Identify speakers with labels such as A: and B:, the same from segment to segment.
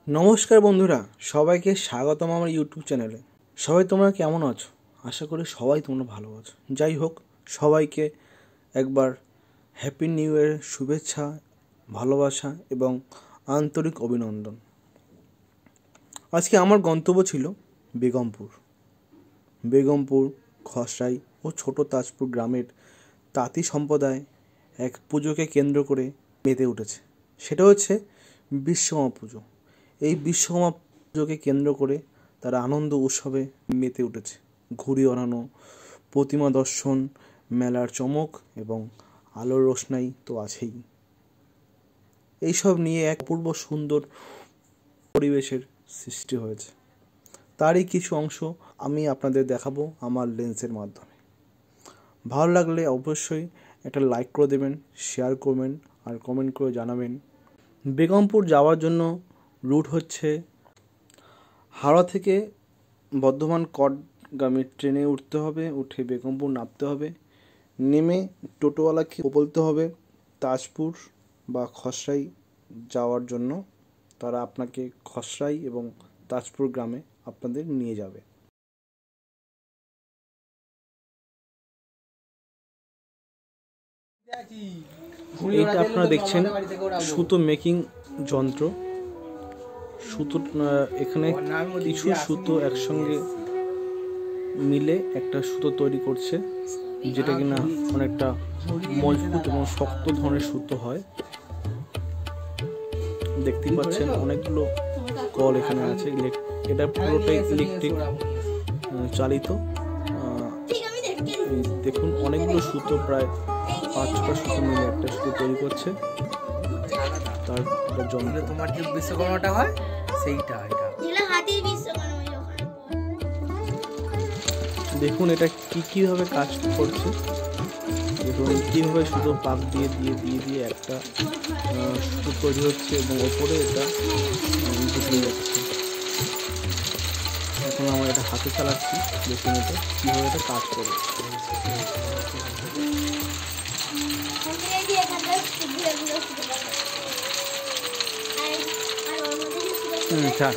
A: নমস্কার বন্ধুরা, সবাইকে স্বাগতম আমার ইউটিউব চ্যানেলে। সবাই তোমরা কেমন আছো? আশা করি সবাই তোমরা ভালো আছো। যাই হোক, সবাইকে একবার হ্যাপি নিউ ইয়ারের শুভেচ্ছা, ভালোবাসা এবং আন্তরিক অভিনন্দন। আজকে আমার গন্তব্য ছিল বেগমপুর, খসড়াই ও ছোট তাজপুর গ্রামের তাঁতি সম্প্রদায় এক পুজোকে কেন্দ্র করে মেতে উঠেছে। সেটা হচ্ছে বিশ্বকর্মা পুজো। এই বিশ্বকর্মা পুজোকে কেন্দ্র করে তারা আনন্দ উৎসবে মেতে উঠেছে। ঘুড়ি ওড়ানো, প্রতিমা দর্শন, মেলার চমক এবং আলোর রোশনাই তো আছেই। এইসব নিয়ে এক অপূর্ব সুন্দর পরিবেশের সৃষ্টি হয়েছে। তারই কিছু অংশ আমি আপনাদের দেখাবো আমার লেন্সের মাধ্যমে। ভালো লাগলে অবশ্যই একটা লাইক করে দেবেন, শেয়ার করবেন আর কমেন্ট করে জানাবেন। বেগমপুর যাওয়ার জন্য রুট হচ্ছে হাওড়া থেকে বর্ধমান কটগামী ট্রেনে উঠতে হবে, উঠে বেগমপুর নামতে হবে, নেমে টোটোওয়ালাকে বলতে হবে তাজপুর বা খসড়াই যাওয়ার জন্য। তারা আপনাকে খসড়াই এবং তাজপুর গ্রামে আপনাদের নিয়ে যাবে। এইটা আপনারা দেখছেন সুতো মেকিং যন্ত্র। সুতো এখানে কিছু সুতো একসঙ্গে মিলে একটা সুতো তৈরি করছে, যেটা কিনা অনেকটা মজবুত এবং শক্ত ধরনের সুতো হয়। দেখতেই পাচ্ছেন অনেকগুলো কল এখানে আছে। এটা পুরোটাই ইলেকট্রিক চালিত। দেখুন অনেকগুলো সুতো, প্রায় 5-6টা সুতো মিলে একটা সুতো তৈরি করছে। তার যন্ত্র
B: তোমার যে বিশ্বকর্মাটা হয় সেইটা,
A: দেখুন এটা কিভাবে কাজ করছে। দেখুন কীভাবে সুতো পাক দিয়ে দিয়ে দিয়ে দিয়ে একটা সুতো তৈরি হচ্ছে এবং ওপরে এটা ঢুকে যাচ্ছে। এখন আমরা এটা হাতে চালাচ্ছি, দেখুন এটা কীভাবে এটা কাজ করে। আচ্ছা,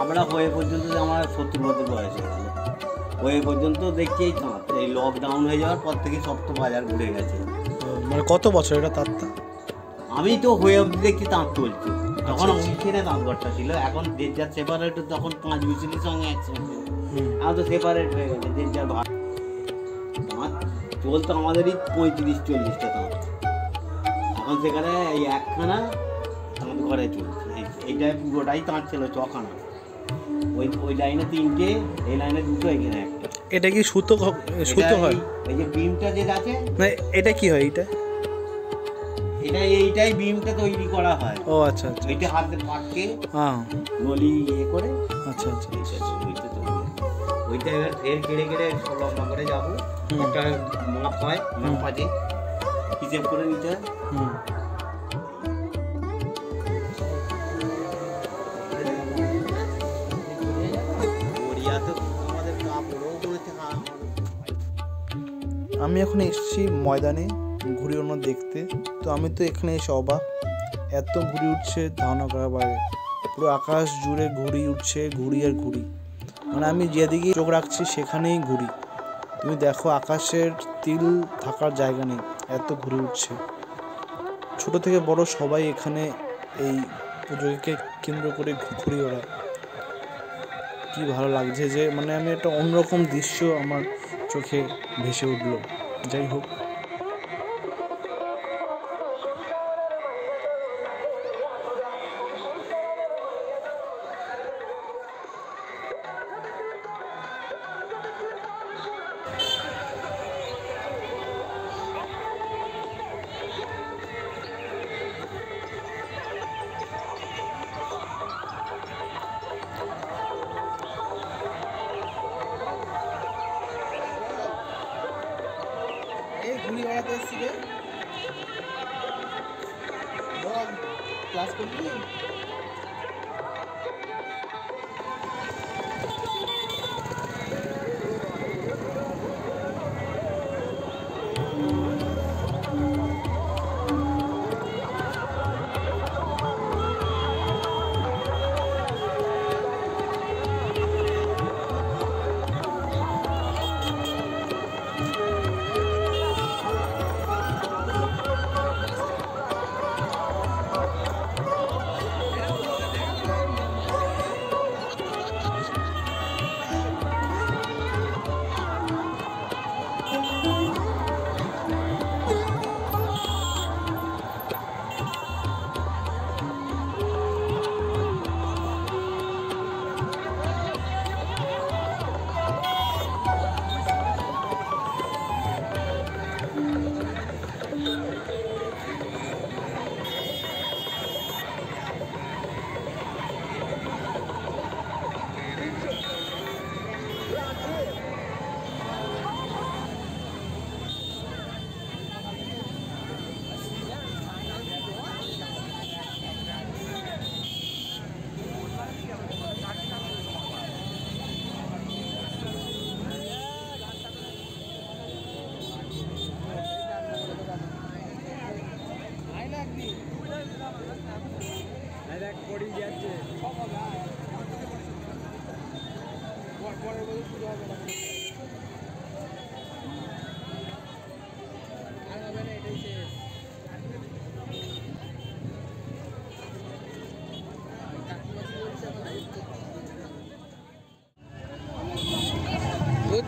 C: আমরা হয়ে পর্যন্ত আমার 70 বছর বয়স হয়ে গেল। হয়ে পর্যন্ত দেখছি এই তাঁত, এই লকডাউন হয়ে যাওয়ার পর থেকে সব তো বাজার ঘুরে গেছে।
A: মানে কত বছর এটা তাঁতটা?
C: আমি তো হয়ে অবধি দেখছি তাঁত চলছে। তখন ওইখানে তাঁত ঘরটা ছিল, এখন যে যার সেপারেট, তখন 5 বিচুলির সঙ্গে একসঙ্গে। এখন তো সেপারেট হয়ে গেছে, যে যার ভাগ। তাঁত চলতো আমাদেরই 35-40টা তাঁত। এখন সেখানে এই একখানা তাঁত ঘরে চলছে। এইটা পুরোটাই তাঁত ছিল, 6খানা। ওই লাইনে 3টে, এই লাইনে 2টো, এখানে একটা।
A: এটা কি সুতো হয়?
C: এই যে বিমটা যে আছে,
A: না এটা কি হয়?
C: এইটাই বিমটা তৈরি করা হয়।
A: ও আচ্ছা আচ্ছা,
C: এটা হাতে পাটকে নলি করে।
A: আচ্ছা আচ্ছা,
C: ওইটা তৈরি। ওইটা এবার ফের কেড়ে কেড়ে লম্বা করে যাবো। একটা মাপ হয়, মাপ আছে, হিসেব করে নিতে হয়।
A: আমি এখন এসেছি ময়দানে ঘুড়ি ওড়ানো দেখতে। তো আমি তো এখানে এসে অবাক, এত ঘুড়ি উঠছে ধারণা করার বাইরে। পুরো আকাশ জুড়ে ঘুড়ি উঠছে, ঘুড়ি আর ঘুড়ি। মানে আমি যেদিকে চোখ রাখছি সেখানেই ঘুড়ি। তুমি দেখো আকাশের তিল থাকার জায়গা নেই, এত ঘুড়ি উঠছে। ছোট থেকে বড় সবাই এখানে এই পুজোকে কেন্দ্র করে ঘুড়ি ওড়ায়। কি ভালো লাগছে যে মানে আমি একটা অন্যরকম দৃশ্য আমার চোখে ভেসে উঠলো। যাই হোক,
B: এই ঘুড়ি বেড়াতে এসছি রে। বল ক্লাস করবি?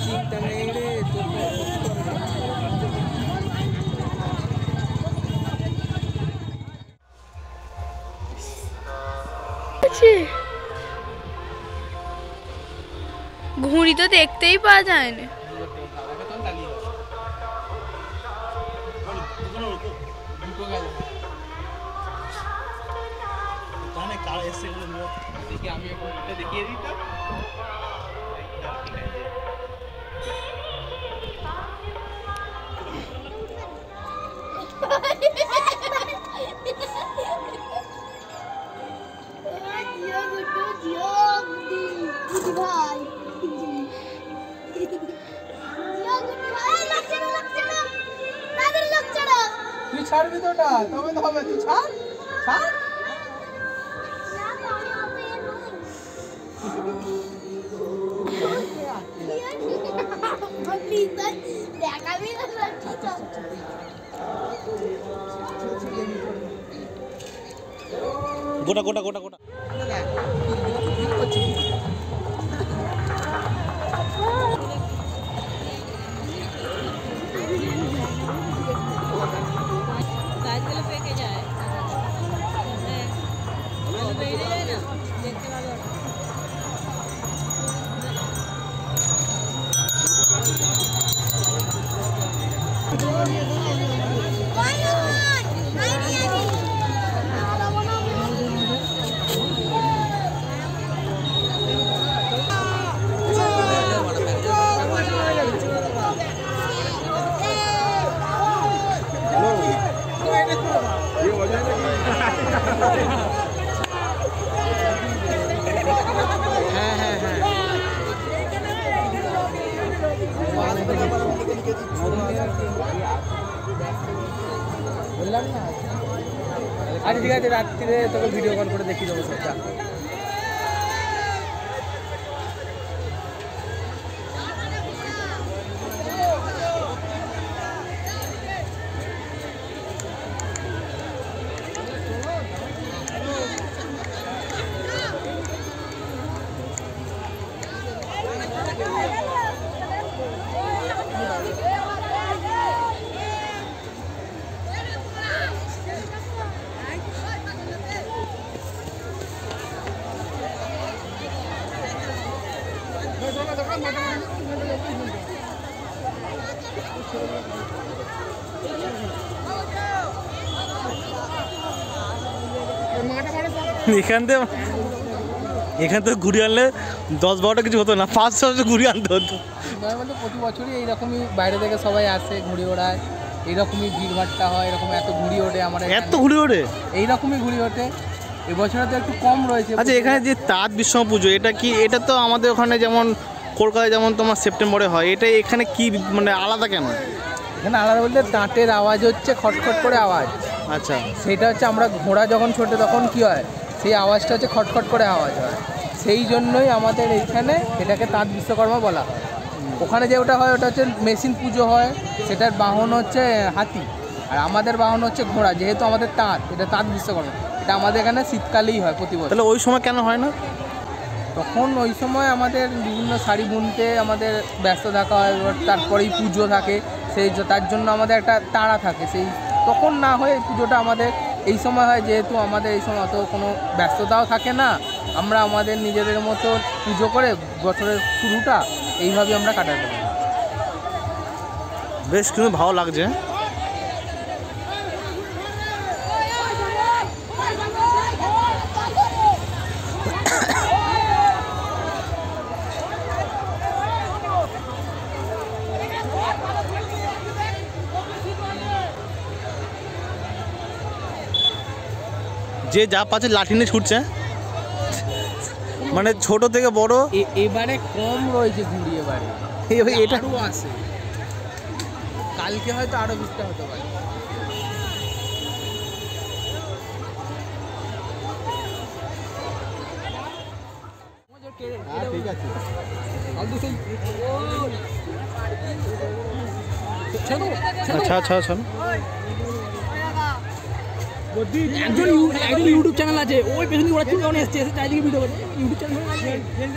B: চিন্তা নেই রে
D: ঘুড়ি তো দেখতেই পাওয়া যায় না।
B: দেখিয়ে দিই তো। তুই ছাড়বি তো ওটা, তবে তো হবে। তুই ছাড় ছাড়।
A: গোটা গোটা গোটা গোটা
E: গাছগুলো পেকে যায়, বেড়ে যায় না, দেখতে ভালো।
B: বললাম না আজ ঠিক আছে, রাত্রিরে তোকে ভিডিও কল করে দেখিয়ে দেবো সেটা।
A: এখান থেকে এখানে তো ঘুরিয়ে আনলে 10-12টা কিছু হতো না, 500 ঘুরিয়ে আনতে হতো।
B: নয় বলতে প্রতি বছরই এইরকমই বাইরে থেকে সবাই আসে, ঘুড়ি ওড়ায়, এইরকমই ভিড়ভাট্টা হয়, এরকম এত ঘুড়ি ওঠে আমাদের
A: এত ঘুরি ওঠে?
B: এইরকমই ঘুড়ি ওঠে। এবছরে তো একটু কম রয়েছে।
A: আচ্ছা, এখানে যে তাঁত বিশ্বকর্মা পুজো, এটা কি, এটা তো আমাদের ওখানে যেমন কলকাতায় যেমন তোমার সেপ্টেম্বরে হয়, এটা এখানে কি মানে আলাদা কেন?
B: এখানে আলাদা বলতে তাঁতের আওয়াজ হচ্ছে খটখট করে আওয়াজ।
A: আচ্ছা,
B: সেটা হচ্ছে আমরা ঘোড়া যখন ছোটে তখন কি হয়, সেই আওয়াজটা হচ্ছে খটখট করে আওয়াজ হয়, সেই জন্যই আমাদের এইখানে এটাকে তাঁত বিশ্বকর্মা বলা হয়। ওখানে যে ওটা হয় ওটা হচ্ছে মেশিন পুজো হয়, সেটার বাহন হচ্ছে হাতি, আর আমাদের বাহন হচ্ছে ঘোড়া। যেহেতু আমাদের তাঁত, এটা তাঁত বিশ্বকর্মা, এটা আমাদের এখানে শীতকালেই হয় প্রতি বছর।
A: তাহলে ওই সময় কেন হয় না?
B: তখন ওই সময় আমাদের বিভিন্ন শাড়ি বুনতে আমাদের ব্যস্ত থাকা হয়, এবার তারপরেই পুজো থাকে, তার জন্য আমাদের একটা তাড়া থাকে, সেই তখন না হয়ে এই পুজোটা আমাদের এই সময় হয়। যেহেতু আমাদের এই সময় অত কোনো ব্যস্ততাও থাকে না, আমরা আমাদের নিজেদের মতো পুজো করে বছরের শুরুটা এইভাবে আমরা কাটাতে পারি।
A: বেশ কিন্তু ভালো লাগছে। যে যা পাচ্ছে লাঠি নিয়ে ছুটছে, মানে ছোট থেকে বড়।
B: এবারে কম রয়েছে ঘুড়ি, এবারে
A: এটা
B: আরও আসে, কালকে হয়তো আরও বৃষ্টি হতে পারে। ঠিক আছে,
A: আচ্ছা আচ্ছা আচ্ছা।
F: একজন ইউটিউব চ্যানেল আছে, ওই পেছন দিকে ওরা চুল এসছে, এসে চারিদিকে ভিডিও করে ইউটিউব চ্যানেল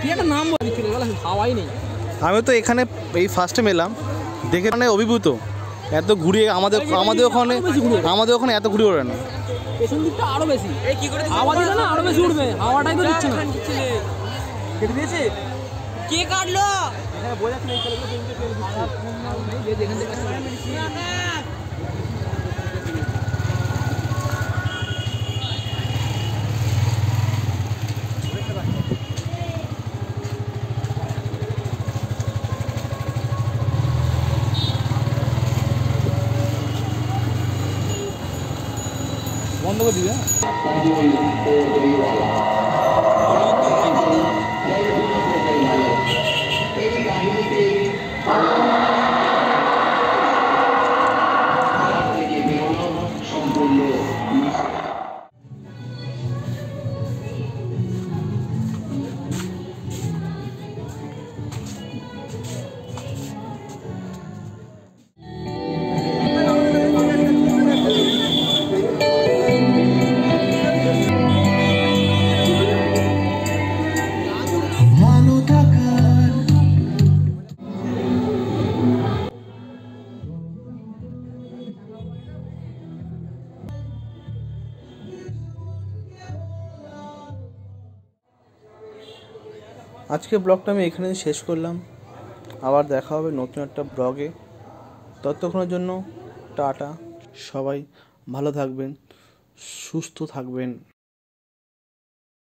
F: কি একটা নাম বলে চলে গেল, হাওয়াই নেই।
A: আমি তো এখানে এই ফার্স্টে মেলাম, দেখে মানে অভিভূত। এত ঘুরে আমাদের ওখানে এত ঘুরে ওড়ে না।
F: পেছন দিকটা আরো বেশি, হাওয়া দিলে না আরো বেশি উঠবে, হাওয়াটাই তো দিচ্ছে না। কেটে দিয়েছে, কে কাটলো? হ্যাঁ বোঝা যাচ্ছে না, যেখান থেকে
A: বন্ধ করে দিবে। আজকে ব্লগটা আমি এখানে শেষ করলাম। আবার দেখা হবে নতুন একটা ব্লগে। ততক্ষণের জন্য টাটা। সবাই ভালো থাকবেন, সুস্থ থাকবেন।